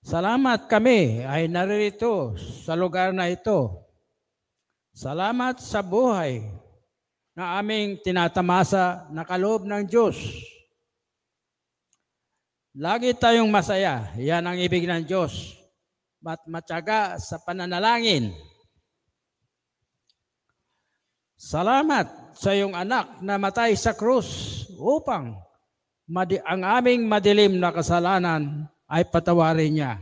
Salamat kami ay naririto sa lugar na ito. Salamat sa buhay na aming tinatamasa na kaloob ng Diyos. Lagi tayong masaya, yan ang ibig ng Diyos, at matyaga sa pananalangin. Salamat sa iyong anak na matay sa krus upang ang aming madilim na kasalanan ay patawarin niya.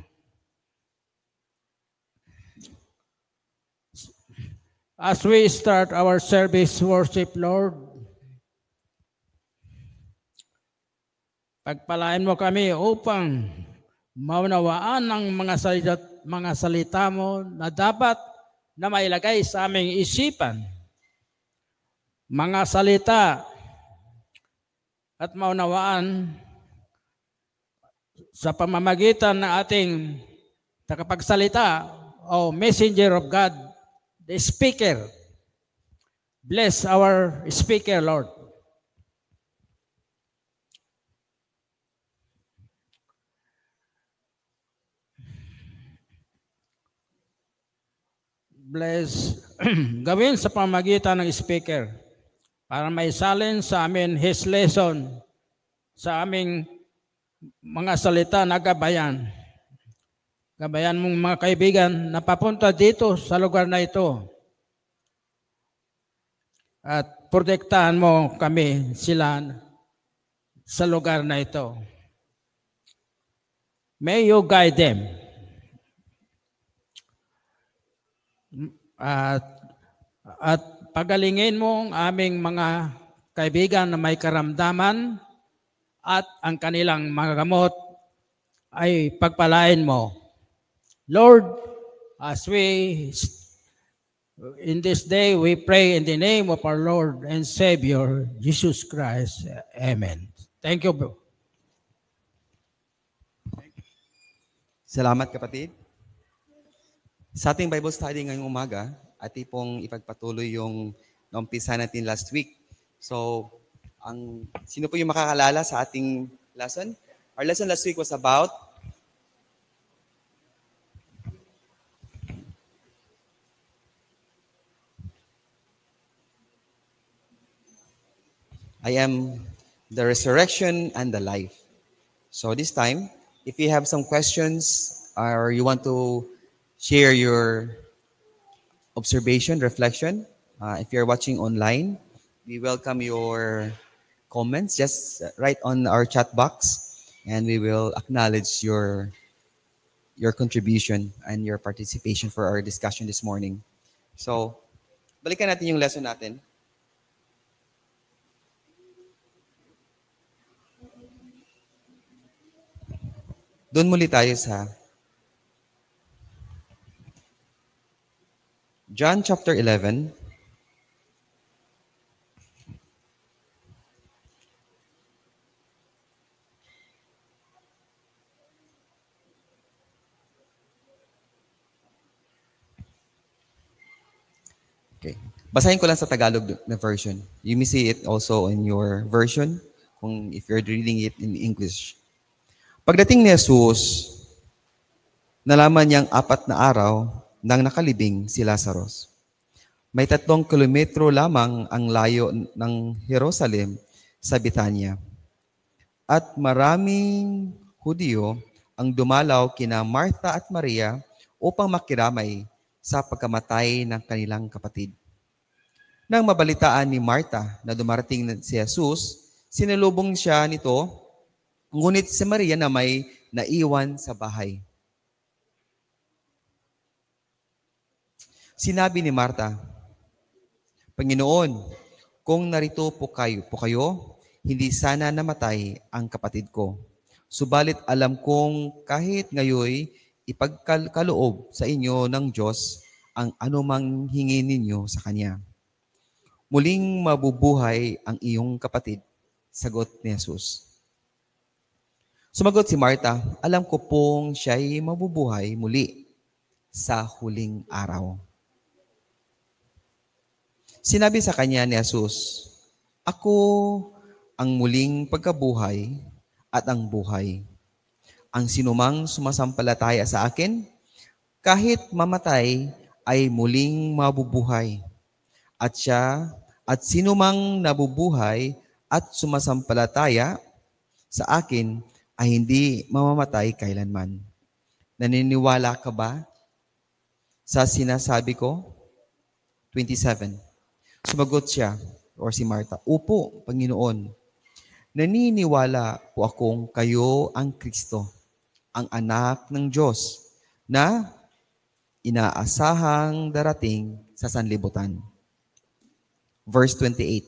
As we start our service worship, Lord, pagpalain mo kami upang maunawaan ang mga salita mo na dapat na mailagay sa aming isipan. Mga salita at maunawaan sa pamamagitan ng ating tagapagsalita o messenger of God, the speaker. Bless our speaker, Lord. Bless, gawin sa pamamagitan ng speaker para maisalin sa amin his lesson sa aming mga salita na gabayan. Gabayan mong mga kaibigan na papunta dito sa lugar na ito. At protektahan mo kami sila sa lugar na ito. May you guide them. At pagalingin mo ang aming mga kaibigan na may karamdaman at ang kanilang mga gamot ay pagpalain mo. Lord, as we in this day we pray in the name of our Lord and Savior Jesus Christ. Amen. Thank you. Salamat kapatid. Sa ating Bible study ngayong umaga, ating pong ipagpatuloy yung naumpisa natin last week. So, sino po yung makakalala sa ating lesson? Our lesson last week was about I am the resurrection and the life. So this time, if you have some questions or you want to share your observation, reflection, if you're watching online, we welcome your comments. Just write on our chat box and we will acknowledge your contribution and your participation for our discussion this morning. So, balikan natin yung lesson natin. Doon muli tayo sa John chapter 11. Okay. Basahin ko lang sa Tagalog na version. You may see it also in your version if you're reading it in English. Pagdating ni Jesus, nalaman niyang 4 na araw nang nakalibing si Lazarus. May 3 kilometro lamang ang layo ng Jerusalem sa Betania. At maraming Hudyo ang dumalaw kina Martha at Maria upang makiramay sa pagkamatay ng kanilang kapatid. Nang mabalitaan ni Martha na dumarating si Jesus, sinalubong siya nito, ngunit si Maria na may naiwan sa bahay. Sinabi ni Martha, Panginoon, kung narito po kayo, hindi sana namatay ang kapatid ko. Subalit alam kong kahit ngayoy ipagkaloob sa inyo ng Diyos ang anumang hingin ninyo sa Kanya. Muling mabubuhay ang iyong kapatid, sagot ni Jesus. Sumagot si Martha, alam ko pong siya'y mabubuhay muli sa huling araw. Sinabi sa kanya ni Jesus, ako ang muling pagkabuhay at ang buhay. Ang sinumang sumasampalataya sa akin, kahit mamatay, ay muling mabubuhay. At sinumang nabubuhay at sumasampalataya sa akin ay hindi mamamatay kailanman. Naniniwala ka ba sa sinasabi ko? 27. Sumagot siya, or si Martha, "Opo, Panginoon. Naniniwala po akong kayo ang Kristo, ang anak ng Diyos, na inaasahang darating sa sanlibutan." Verse 28.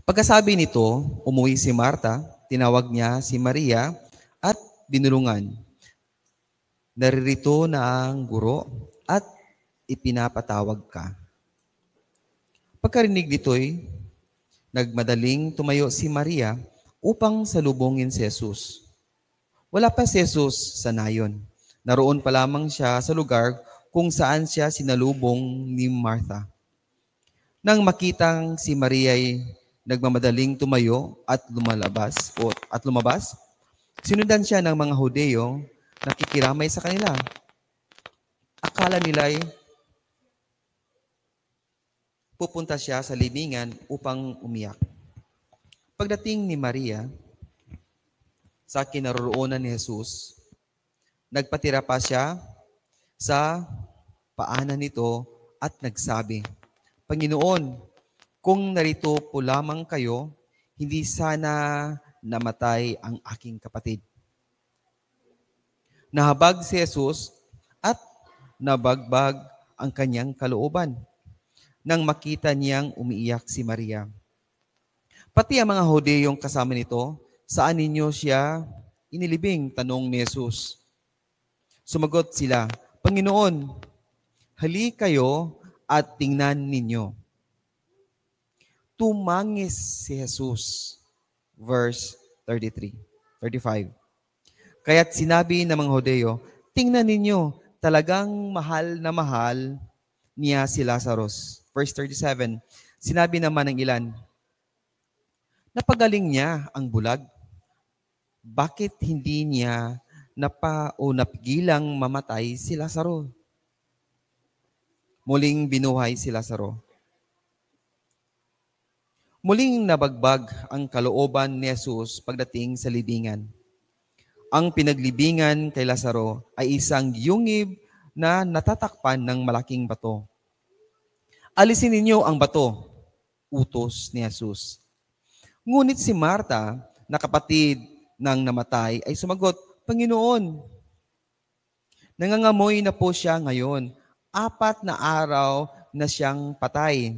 Pagkasabi nito, umuwi si Martha, tinawag niya si Maria at binulungan. "Naririto na ang guro at ipinapatawag ka." Pagkarinig nito'y nagmadaling tumayo si Maria upang salubungin si Jesus. Wala pa si Jesus sa nayon. Naroon pa lamang siya sa lugar kung saan siya sinalubong ni Martha. Nang makitang si Maria'y nagmamadaling tumayo at lumabas, sinundan siya ng mga Hudeo na nakikiramay sa kanila. Akala nila'y pupunta siya sa libingan upang umiyak. Pagdating ni Maria sa kinaroroonan ni Jesus, nagpatira pa siya sa paanan nito at nagsabi, "Panginoon, kung narito po lamang kayo, hindi sana namatay ang aking kapatid." Nahabag si Jesus at nabagbag ang kanyang kalooban nang makita niyang umiiyak si Maria. Pati ang mga Hudeyong kasama nito, "Saan ninyo siya inilibing?" tanong ni Jesus. Sumagot sila, "Panginoon, hali kayo at tingnan ninyo." Tumangis si Jesus. Verse 35. Kaya't sinabi ng mga Hudeo, "Tingnan ninyo, talagang mahal na mahal niya si Lazarus." Verse 37, sinabi naman ng ilan, "Napagaling niya ang bulag. Bakit hindi niya napigilang mamatay si Lazaro?" Muling binuhay si Lazaro. Muling nabagbag ang kalooban ni Jesus pagdating sa libingan. Ang pinaglibingan kay Lazaro ay isang yungib na natatakpan ng malaking bato. "Alisin ninyo ang bato," utos ni Jesus. Ngunit si Marta, na kapatid ng namatay, ay sumagot, "Panginoon, nangangamoy na po siya ngayon. 4 na araw na siyang patay."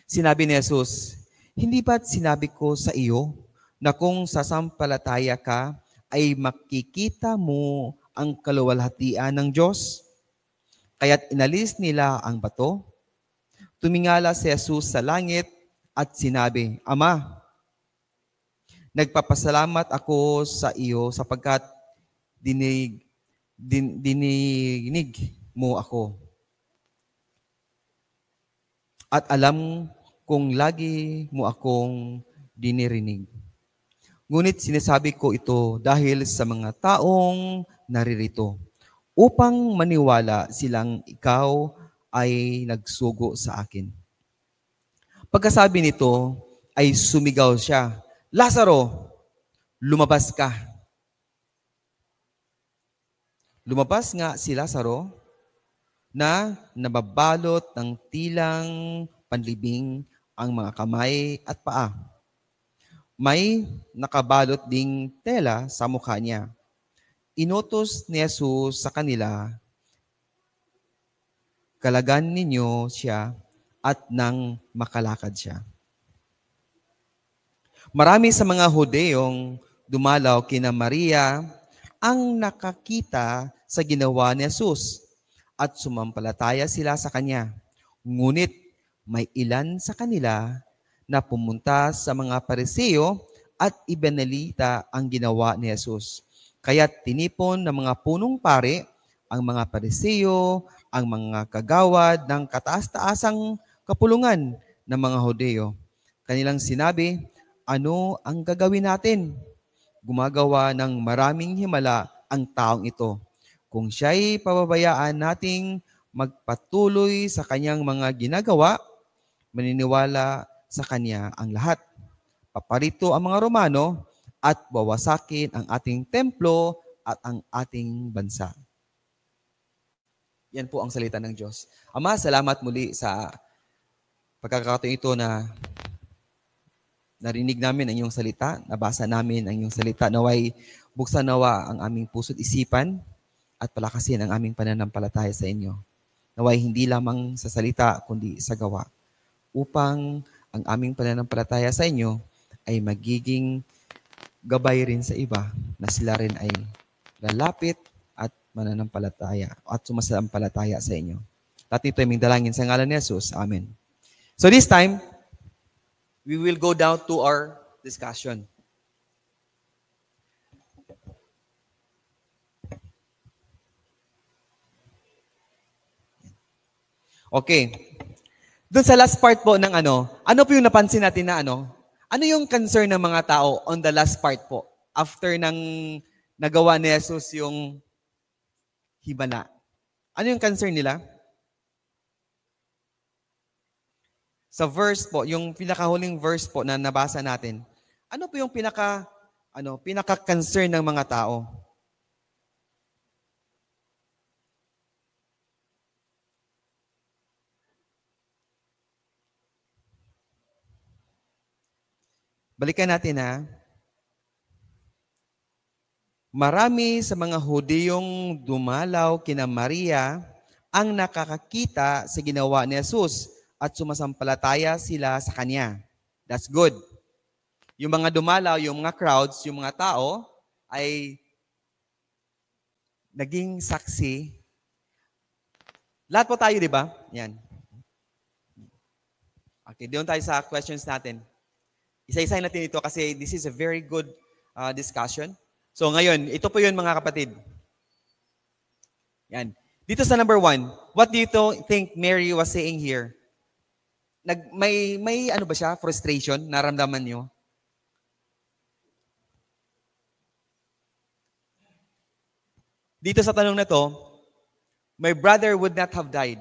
Sinabi ni Jesus, "Hindi ba't sinabi ko sa iyo na kung sasampalataya ka, ay makikita mo ang kaluwalhatian ng Diyos?" Kaya't inalis nila ang bato. Tumingala si Jesus sa langit at sinabi, "Ama, nagpapasalamat ako sa iyo sapagkat dininig mo ako. At alam kong lagi mo akong dinirinig. Ngunit sinasabi ko ito dahil sa mga taong naririto, upang maniwala silang ikaw ay nagsugo sa akin." Pagkasabi nito, ay sumigaw siya, "Lazaro, lumabas ka." Lumabas nga si Lazaro na nababalot ng tilang panlibing ang mga kamay at paa. May nakabalot ding tela sa mukha niya. Inutos ni Jesus sa kanila, "Kalagan ninyo siya," at nang makalakad siya. Marami sa mga Hudeyong dumalaw kina Maria ang nakakita sa ginawa ni Jesus at sumampalataya sila sa kanya. Ngunit may ilan sa kanila na pumunta sa mga Pariseo at ibinalita ang ginawa ni Jesus. Kaya't tinipon ng mga punong pari ang mga Pariseo, ang mga kagawad ng kataas-taasang kapulungan ng mga Hudeo. Kanilang sinabi, "Ano ang gagawin natin? gumagawa ng maraming himala ang taong ito. Kung siya'y pababayaan nating magpatuloy sa kanyang mga ginagawa, maniniwala sa kanya ang lahat. Paparito ang mga Romano at wawasakin ang ating templo at ang ating bansa. Yan po ang salita ng Diyos. Ama, salamat muli sa pagkakataon ito na narinig namin ang iyong salita, nabasa namin ang iyong salita. Naway buksan nawa ang aming puso't isipan at palakasin ang aming pananampalataya sa inyo. Naway hindi lamang sa salita, kundi sa gawa. Upang ang aming pananampalataya sa inyo ay magiging gabay rin sa iba na sila rin ay lalapit at mananampalataya at sumasampalataya sa inyo. At ito ay aming dalangin sa ngalan ni Jesus. Amen. So this time, we will go down to our discussion. Okay. Doon sa last part po ng ano po yung napansin natin na ano yung concern ng mga tao on the last part po? After nang nagawa ni Jesus yung himala. Ano yung concern nila? Sa verse po, yung pinakahuling verse po na nabasa natin, ano po yung pinaka-concern ng mga tao? Balikan natin ha. Marami sa mga Hudiyong dumalaw kina Maria ang nakakakita sa ginawa ni Jesus at sumasampalataya sila sa Kanya. That's good. Yung mga dumalaw, yung mga crowds, yung mga tao ay naging saksi. Lahat po tayo, di ba? Yan. Okay, doon tayo sa questions natin. Isa-isahin natin ito kasi this is a very good discussion. So ngayon, ito po yun mga kapatid. Yan. Dito sa number 1, what do you think Mary was saying here? May ano ba siya? Frustration? Naramdaman niyo? Dito sa tanong na to, my brother would not have died.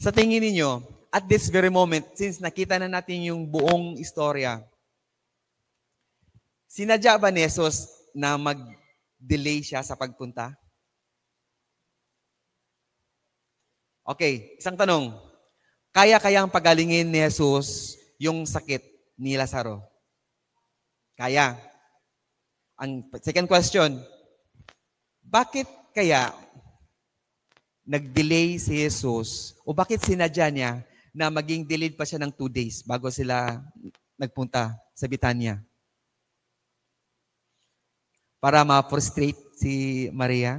Sa tingin niyo, at this very moment, since nakita na natin yung buong istorya, sinadya ba ni Jesus na mag-delay siya sa pagpunta? Okay, isang tanong. Kaya-kayang pagalingin ni Jesus yung sakit ni Lazaro? Kaya. Ang second question, bakit kaya nag-delay si Jesus o bakit sinadya niya na maging delayed pa siya ng 2 days bago sila nagpunta sa Betania? Para ma-frustrate si Maria?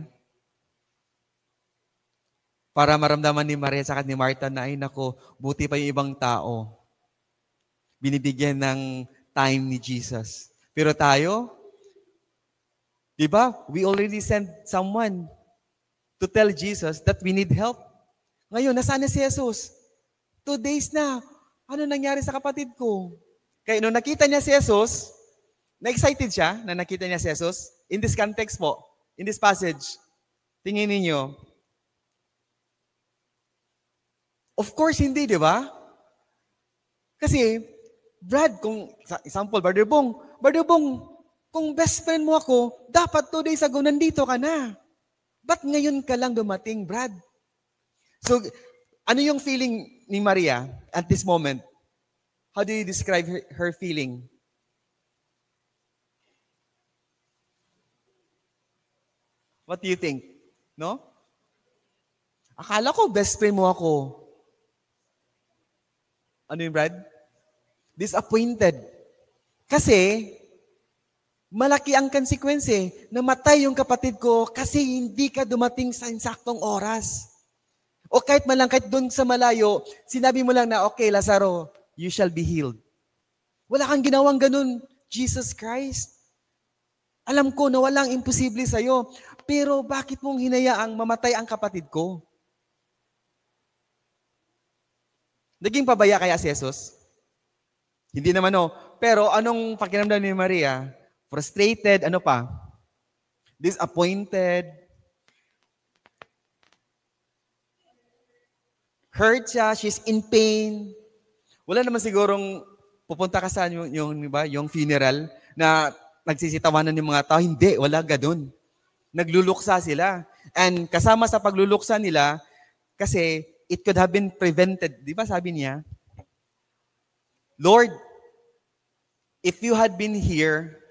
Para maramdaman ni Maria at ni Martha na, ay nako, buti pa yung ibang tao. Binibigyan ng time ni Jesus. Pero tayo, di ba? We already sent someone to tell Jesus that we need help. Ngayon, nasaan na si Jesus? 2 days na. Ano nangyari sa kapatid ko? Kaya nung nakita niya si Jesus, na-excited siya na nakita niya si Jesus. In this context po, in this passage, tingin ninyo, of course, hindi, di ba? Kasi, Brad, kung, example, Brother Bong, kung best friend mo ako, dapat 2 days ago nandito ka na. Ba't ngayon ka lang dumating, Brad? So, ano yung feeling ni Maria at this moment? How do you describe her feeling? What do you think? No? Akala ko best friend mo ako. Ano yung Brad? Disappointed. Kasi, malaki ang konsekwensya. Namatay yung kapatid ko kasi hindi ka dumating sa insaktong oras. O kahit doon sa malayo, sinabi mo lang na, okay, Lazaro, you shall be healed. Wala kang ginawang ganun, Jesus Christ. Alam ko na walang imposible sa'yo, pero bakit mong hinayaang mamatay ang kapatid ko? Naging pabaya kaya si Jesus? Hindi naman Pero anong pakiramdam ni Maria? frustrated, ano pa? Disappointed. Hurt siya, she's in pain. Wala naman sigurong pupunta ka sa yung funeral na nagsisitawanan ng mga tao. Hindi, wala ganun. Nagluluksa sila. And kasama sa pagluluksa nila, kasi it could have been prevented. Di ba sabi niya, Lord, if you had been here,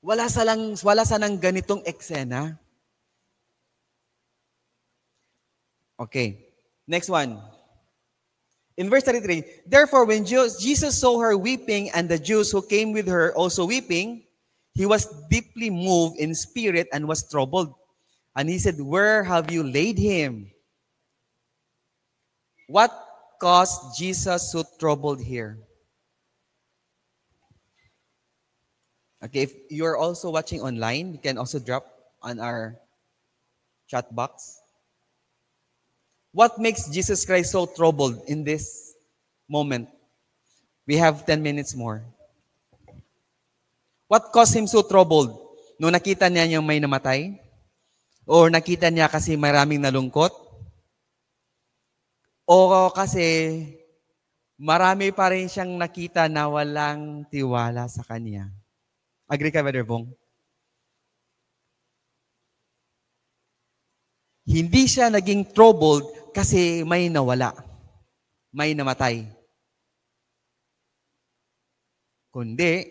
wala sanang ganitong eksena. Okay. Next one. In verse 33, therefore when Jesus saw her weeping and the Jews who came with her also weeping, he was deeply moved in spirit and was troubled. And he said, where have you laid him? What caused Jesus so troubled here? Okay, if you're also watching online, you can also drop on our chat box. What makes Jesus Christ so troubled in this moment? We have 10 minutes more. What caused him so troubled? Nung nakita niya yung may namatay? Or nakita niya kasi maraming nalungkot? O kasi marami pa rin siyang nakita na walang tiwala sa kanya? Agree ka, Brother Bong? Hindi siya naging troubled kasi may nawala, may namatay. Kundi,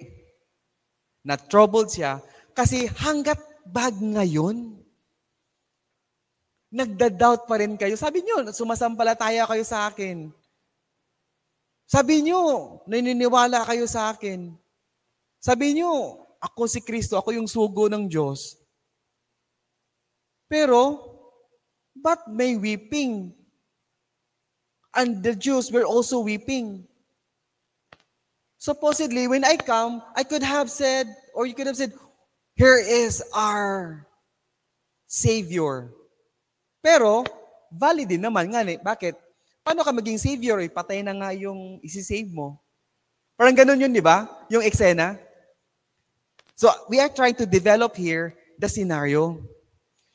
na-troubled siya kasi hanggat bag ngayon, nagda-doubt pa rin kayo. Sabi niyo, sumasampalataya kayo sa akin. Sabi niyo, naniniwala kayo sa akin. Sabi niyo, ako si Kristo, ako yung sugo ng Diyos. Pero, but may weeping. And the Jews were also weeping. Supposedly, when I come, I could have said, or you could have said, here is our Savior. Pero, valid din naman nga. Bakit? Paano ka maging Savior? Patay na nga yung isi-save mo. Parang ganun yun, di ba? Yung eksena. So, we are trying to develop here the scenario.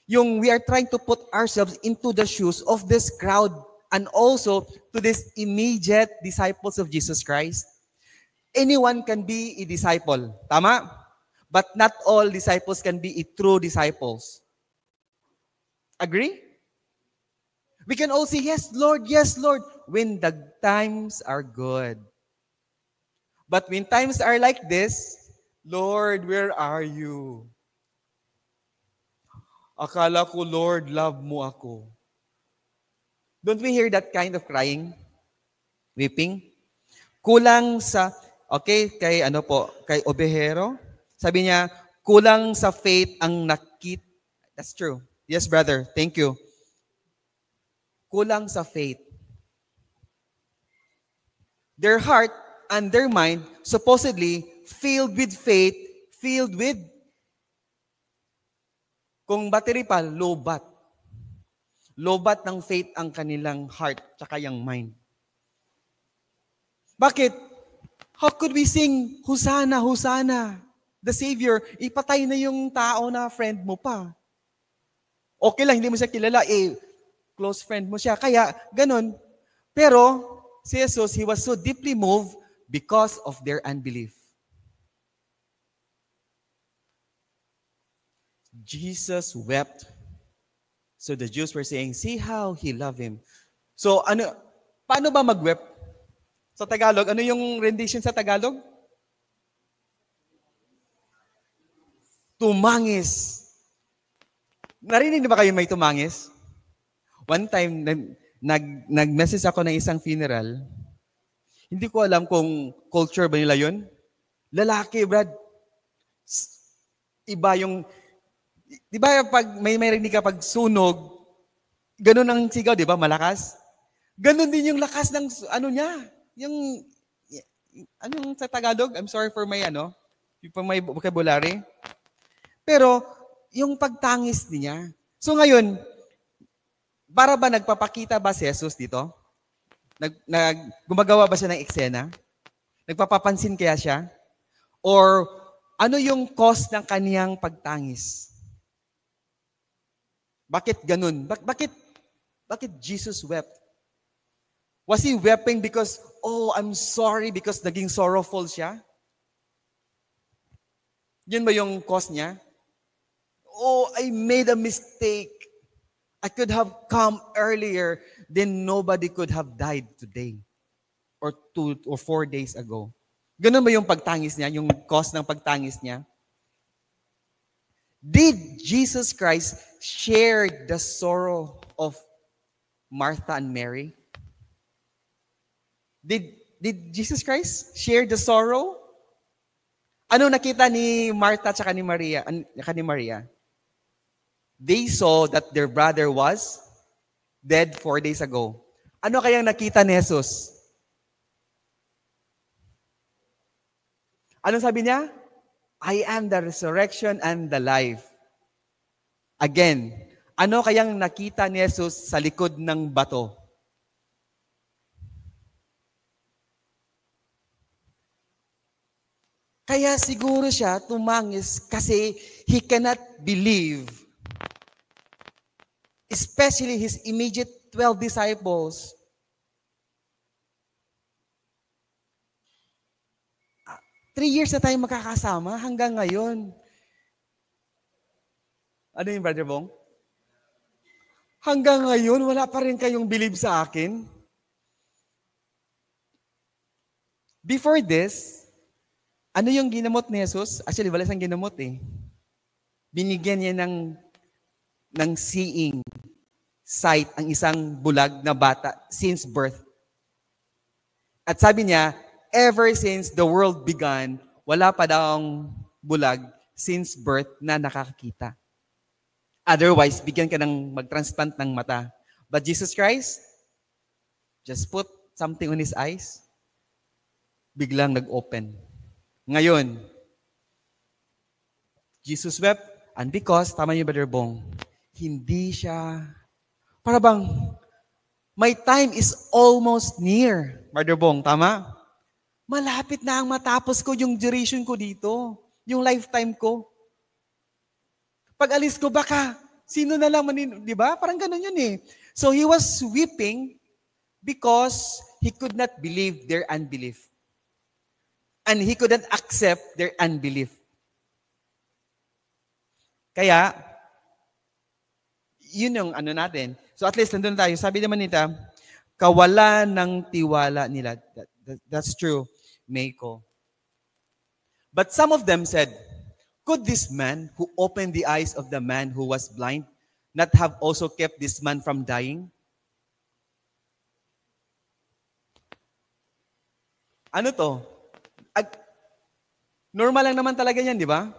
Yung we are trying to put ourselves into the shoes of this crowd and also to these immediate disciples of Jesus Christ. Anyone can be a disciple. Tama? But not all disciples can be a true disciples. Agree? We can all say, yes, Lord, when the times are good. But when times are like this, Lord, where are you? Akala ko, Lord, love mo ako. Don't we hear that kind of crying? Weeping? Kulang sa, kay Obejero, sabi niya, kulang sa faith ang nakit. That's true. Yes, brother. Thank you. Kulang sa faith. Their heart and their mind supposedly filled with faith, filled with, kung battery pa, lobat. Lobat ng faith ang kanilang heart tsaka yung mind. Bakit? How could we sing, Hosanna, Hosanna? The Savior, ipatay na yung tao na friend mo pa. Okay lang, hindi mo siya kilala, close friend mo siya. Kaya, ganun. Pero, si Jesus, He was so deeply moved because of their unbelief. Jesus wept. So the Jews were saying, see how He loved Him. So, paano ba mag-wept? Sa Tagalog, ano yung rendition sa Tagalog? Tumangis. Narinig na ba kayo may tumangis? One time, nag-message ako ng isang funeral. Hindi ko alam kung culture ba nila yun. Lalaki, Brad. Iba yung, di ba pag may rinig ka pag sunog, ganun ang sigaw, di ba? Malakas. Ganun din yung lakas ng, niya. Yung sa Tagalog? I'm sorry for my, my vocabulary. Pero, yung pagtangis niya. So ngayon, para ba nagpapakita ba si Jesus dito? Gumagawa ba siya ng eksena? Nagpapapansin kaya siya? Or Ano yung cause ng kaniyang pagtangis? Bakit ganun? Bakit Jesus wept? Was he weeping because, oh, I'm sorry because naging sorrowful siya? Yun ba yung cause niya? Oh, I made a mistake. I could have come earlier, then nobody could have died today. Or 2 or 4 days ago. Ganun ba yung pagtangis niya? Yung cause ng pagtangis niya? Did Jesus Christ share the sorrow of Martha and Mary? Did Jesus Christ share the sorrow? Ano nakita ni Martha at ni Maria? They saw that their brother was dead 4 days ago. Ano kayang nakita ni Jesus? Anong sabi niya? I am the resurrection and the life. Again, ano kayang nakita ni Jesus sa likod ng bato? Kaya siguro siya tumangis kasi he cannot believe. Especially his immediate 12 disciples. Three years na tayo magkakasama hanggang ngayon. Ano yung Brother Bong? Hanggang ngayon, wala pa rin kayong believe sa akin? Before this, ano yung ginamot ni Jesus? Actually, wala siyang ginamot eh. Binigyan niya ng seeing, sight, ang isang bulag na bata since birth. At sabi niya, ever since the world began, wala pa daw ang bulag since birth na nakakakita. Otherwise, bigyan ka ng mag-transplant ng mata. But Jesus Christ, just put something on his eyes, biglang nag-open. Ngayon, Jesus wept, and because, tama niyo Brother Bong, hindi siya, para bang, my time is almost near. Brother Bong, tama? Malapit na ang matapos ko yung duration ko dito, yung lifetime ko. Pag alis ko, baka, sino na lang di ba? Parang ganun yun eh. So he was weeping because he could not believe their unbelief. And he couldn't accept their unbelief. Kaya, yun yung ano natin. So at least nandun tayo. Sabi naman nita, kawalan ng tiwala nila. That's true, Meiko. But some of them said, could this man who opened the eyes of the man who was blind not have also kept this man from dying? Ano to? Normal lang naman talaga yan, di ba?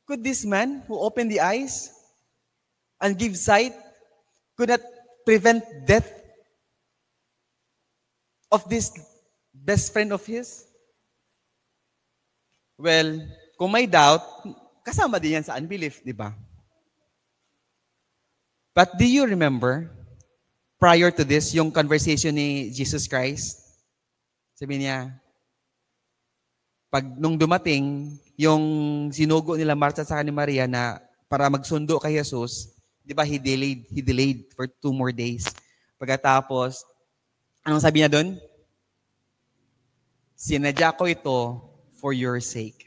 Could this man who opened the eyes and give sight could not prevent death of this best friend of his? Well, kung may doubt, kasama din yan sa unbelief, di ba? But do you remember, prior to this, yung conversation ni Jesus Christ? Sabi niya, nung dumating, yung sinugo nila Martha sa ni Maria na para magsundo kay Jesus, di ba, he delayed for 2 more days. Pagkatapos, anong sabi niya doon? Sinadya ko ito for your sake.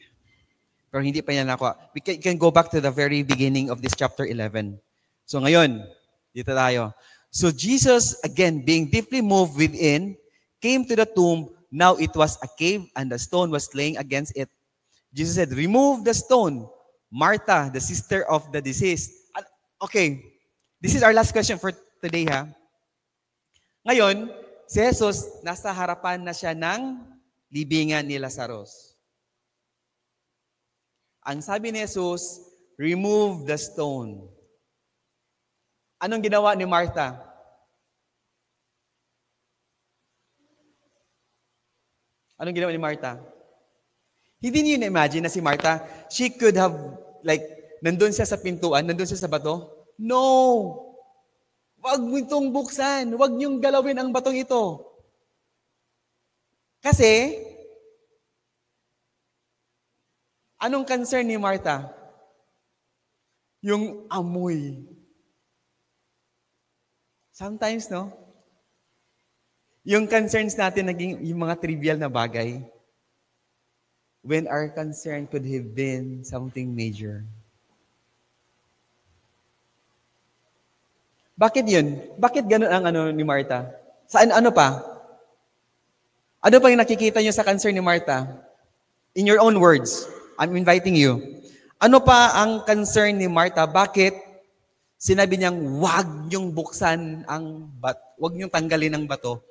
Pero hindi pa niya nakuha. We can go back to the very beginning of this chapter 11. So ngayon, dito tayo. So Jesus, again, being deeply moved within, came to the tomb. Now it was a cave and the stone was laying against it. Jesus said, remove the stone. Martha, the sister of the deceased. Okay, this is our last question for today, ha? Ngayon, si Jesus, nasa harapan na siya ng libingan ni Lazarus. Ang sabi ni Jesus, remove the stone. Anong ginawa ni Martha? Anong ginawa ni Martha? Hindi niyo na-imagine na si Martha, she could have, nandun siya sa pintuan, nandun siya sa bato? No! Wag mo itong buksan. Wag niyong galawin ang batong ito. Kasi, anong concern ni Martha? Yung amoy. Sometimes, no? Yung concerns natin naging yung mga trivial na bagay when our concern could have been something major. Bakit yun? Bakit ganun ang ni Martha? Ano pa? Ano pa yung nakikita nyo sa concern ni Martha? In your own words, I'm inviting you. Ano pa ang concern ni Martha? Bakit sinabi niyang wag niyong buksan wag niyong tanggalin ang bato?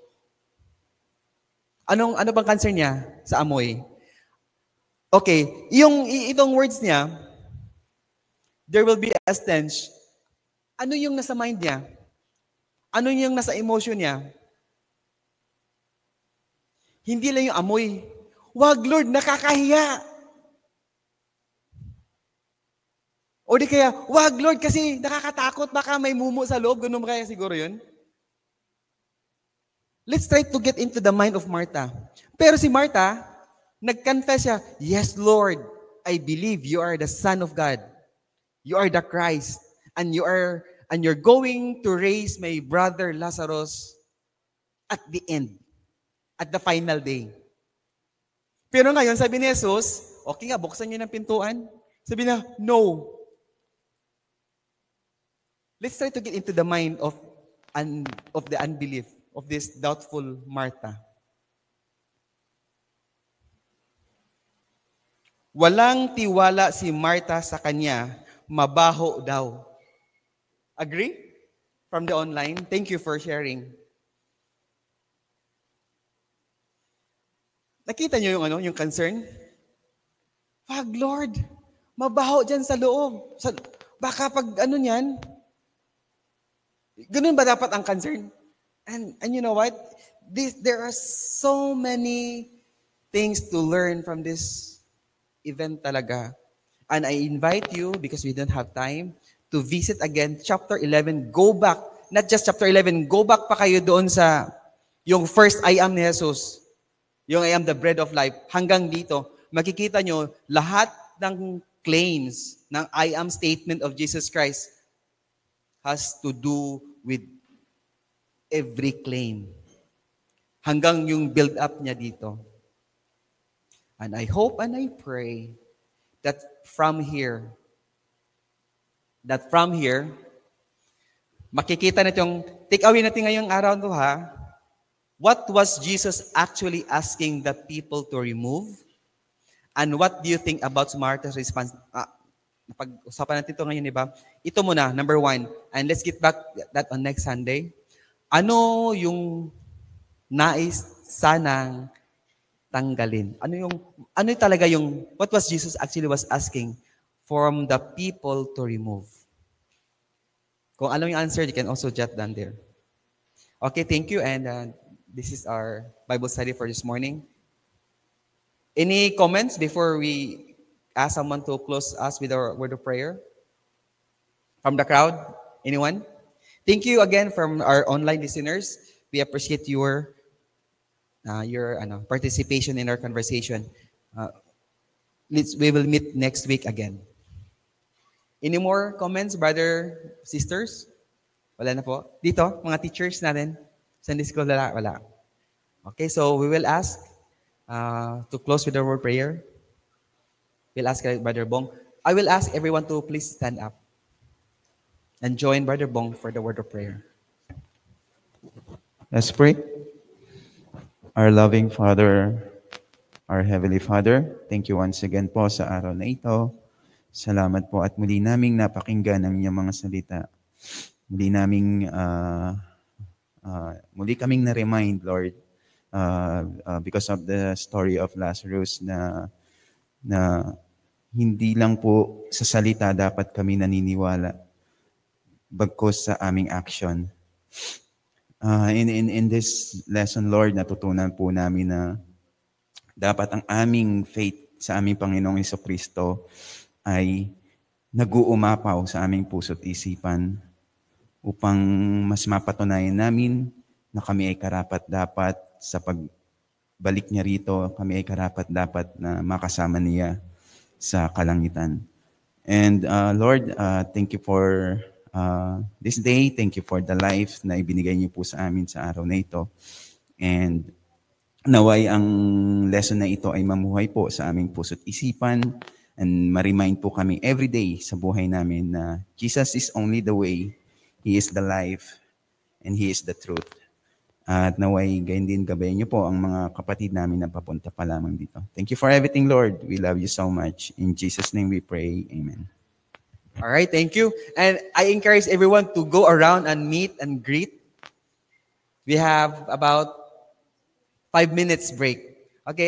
Ano bang concern niya sa amoy? Okay, itong words niya, there will be a stench. Ano yung nasa mind niya? Ano yung nasa emotion niya? Hindi lang yung amoy. Wag, Lord, nakakahiya. O di kaya, wag, Lord, kasi nakakatakot. Baka may mumu sa loob. Ganun kaya siguro yun? Let's try to get into the mind of Martha. Pero si Martha, nag-confess siya, yes, Lord, I believe you are the Son of God. You are the Christ. And you're going to raise my brother Lazarus at the end. At the final day. Pero ngayon, sabi ni Jesus, okay nga, buksan niyo ng pintuan. Sabi niya, no. Let's try to get into the mind of the unbelief of this doubtful Martha. Walang tiwala si Martha sa kanya, mabaho daw. Agree? From the online, thank you for sharing. Nakita niyo yung concern? Wag, Lord, mabaho dyan sa loob. Baka pag niyan, ganun ba dapat ang concern? And you know what? There are so many things to learn from this event talaga. And I invite you, because we don't have time, to visit again chapter 11. Go back. Not just chapter 11. Go back pa kayo doon sa yung first I am ni Jesus. Yung I am the bread of life. Hanggang dito, makikita nyo lahat ng claims ng I am statement of Jesus Christ has to do with every claim. Hanggang yung build up niya dito. And I hope and I pray that from here, makikita natin yung take away natin ngayong araw to what was Jesus actually asking the people to remove? And what do you think about Martha's response? Napag-usapan natin ito ngayon, di ba? Ito muna, number 1. And let's get back that on next Sunday. Ano yung nais sanang tanggalin? Ano talaga yung, what was Jesus actually was asking from the people to remove? Kung alam yung answer, you can also jot down there. Okay, thank you. And this is our Bible study for this morning. Any comments before we ask someone to close us with our word of prayer? From the crowd? Anyone? Thank you again from our online listeners. We appreciate your participation in our conversation. We will meet next week again. Any more comments, brother, sisters? Wala na po. Dito, mga teachers natin. Sunday school, wala. Okay, so we will ask to close with our word prayer. We'll ask Brother Bong. I will ask everyone to please stand up and join Brother Bong for the word of prayer. Let's pray. Our loving Father, our Heavenly Father, thank you once again po sa araw na ito. Salamat po at muli naming napakinggan ang inyong mga salita. Muli kaming na-remind, Lord, because of the story of Lazarus na hindi lang po sa salita dapat kami naniniwala, bagkus sa aming action. In this lesson, Lord, natutunan po namin na dapat ang aming faith sa aming Panginoong Jesucristo ay nag-uumapaw sa aming puso't isipan upang mas mapatunayan namin na kami ay karapat-dapat sa pagbalik niya rito, kami ay karapat-dapat na makasama niya sa kalangitan. And Lord, thank you for this day. Thank you for the life na ibinigay niyo po sa amin sa araw na ito. And naway ang lesson na ito ay mamuhay po sa aming puso't isipan and ma-remind po kami every day sa buhay namin na Jesus is only the way, He is the life, and He is the truth. At naway gayon din gabayan niyo po ang mga kapatid namin na papunta pa lamang dito. Thank you for everything, Lord. We love you so much. In Jesus' name we pray. Amen. All right, thank you. And I encourage everyone to go around and meet and greet. We have about 5 minutes break.